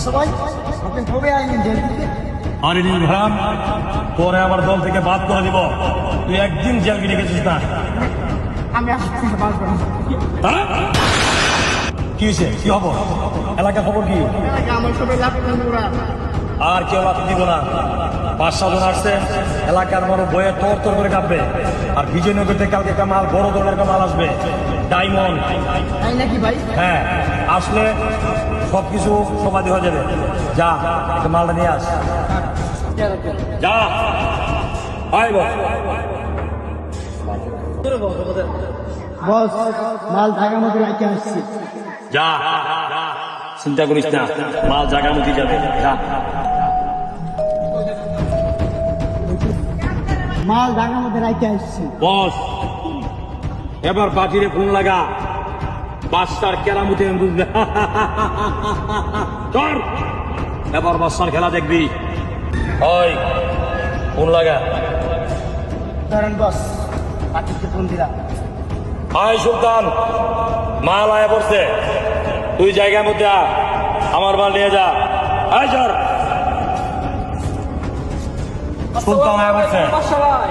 সবাই আপনি কবে আইলেন জেল থেকে? আরে নির্ভরাম, পরে আমার দল থেকে বাদ করে দিব। তুই একদিন জেল গিয়ে গেছিস না। আমি আসতে পারবো না। হ্যাঁ? কি হয়েছে? কি খবর? এলাকার খবর কি? আমার সবাই লাভ ওরা আর কেউ লাভ দিব না। 5-7 জন আসছে, এলাকার বড় বইয়ে তোর তোর করে কাঁপবে। আর বিজয়নগর থেকে কালকে একটা মাল, বড় ধরনের একটা মাল আসবে, ডায়মন্ড। তাই নাকি ভাই? হ্যাঁ, আসলে সবকিছু সমাধি হয়ে যাবে। যা, একটা মালটা নিয়ে আস। যা, আয় বল। বস, মাল ঢাকার মধ্যে রাখতে আসছি। যা, চিন্তা করিস না, মাল জায়গা মতো যাবে। যা। মাল ঢাকার মধ্যে রাখতে আসছি। বস, এবার বাজিরে ফোন লাগা, বাদশার কেরামতি বুঝবে। চল, এবার বাদশার খেলা দেখবি। ওই ফোন লাগা। ধরেন বস, পাঠিয়ে ফোন দিলাম। আয় সুলতান, মাল আয় পড়ছে, তুই জায়গার মধ্যে আ, আমার মাল নিয়ে যা। আয় চল। সুলতান আয় পড়ছে।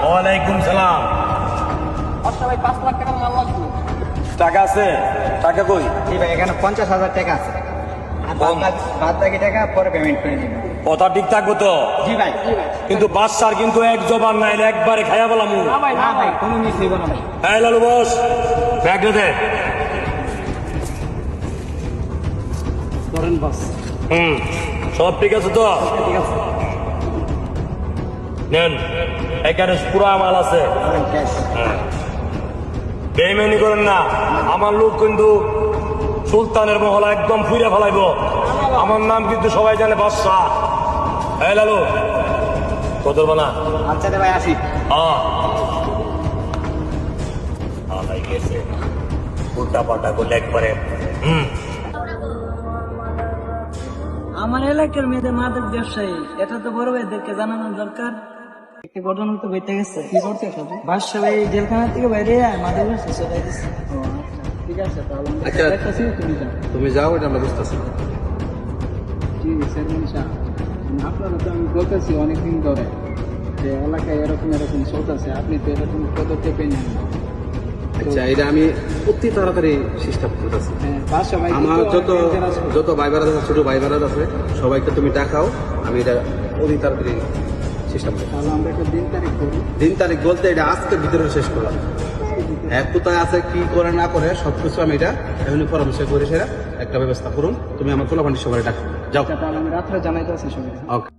ওয়ালাইকুম সালাম। ভাই 5 লাখ টাকার মাল লাগবে। টাকা আছে? টাকা কই? জি ভাই, এখানে 50,000 টাকা আছে। আর বাদ বাকি টাকা পরে পেমেন্ট করে দিবেন। কথা ঠিক থাকবো তো? জি ভাই। কিন্তু বাদশার কিন্তু এক জবান নাই, একবারে খাইয়া বলাম। না ভাই, কোনো মিস হইব না ভাই। এই লালু বস, ব্যাগ দে। ধরেন বস। সব ঠিক আছে তো? ঠিক আছে। নেন, এখানে পুরা মাল আছে। ধরেন ক্যাশ। বেইমানি করেন না, আমার লোক কিন্তু সুলতানের মহলা একদম ফুইরা ফেলাইব। আমার নাম কিন্তু সবাই জানে বাদশাহ। এই লালু, কত বানা? আচ্ছা ভাই, আসি। গেছে উল্টা পাল্টা করলে একবারে। আমার এলাকার মেয়েদের মাদক ব্যবসায়ী, এটা তো বড় ভাইদেরকে জানানো দরকার। একটা ঘটনা তো বইতে গেছে। কি করতে হবে? বাদশা ভাই জেলখানা থেকে বাইরে মাদক ব্যবসা চলে গেছে। ঠিক আছে, তাহলে আমরা আচ্ছা। দেখতাছি, তুমি যাও। তুমি যাও, এটা আমরা বুঝতেছি। জি চেয়ারম্যান সাহেব, আপনারা তো আমি বলতেছি অনেকদিন ধরে যে এলাকায় এরকম এরকম চলতেছে, আপনি তো এরকম পদক্ষেপে নেন না। আচ্ছা, এটা আমি অতি তাড়াতাড়ি চেষ্টা করতেছি। বাদশা ভাই আমার যত ভাই বেড়াদ আছে, ছোট ভাই বেড়াদ আছে, সবাইকে তুমি ডাকাও, আমি এটা অতি তাড়াতাড়ি চেষ্টা করবো। তাহলে আমরা একটা দিন তারিখ করি। দিন তারিখ বলতে এটা আজকের ভিতরে শেষ করলাম। এক কোথায় আছে, কি করে না করে সবকিছু আমি এটা এখন পরামর্শ করে সেটা একটা ব্যবস্থা করুন। তুমি আমার তোলাপান্ডি সবাই ডাকো, যাও। তাহলে আমি রাত্রে জানাইতে আছি সবাই। ওকে।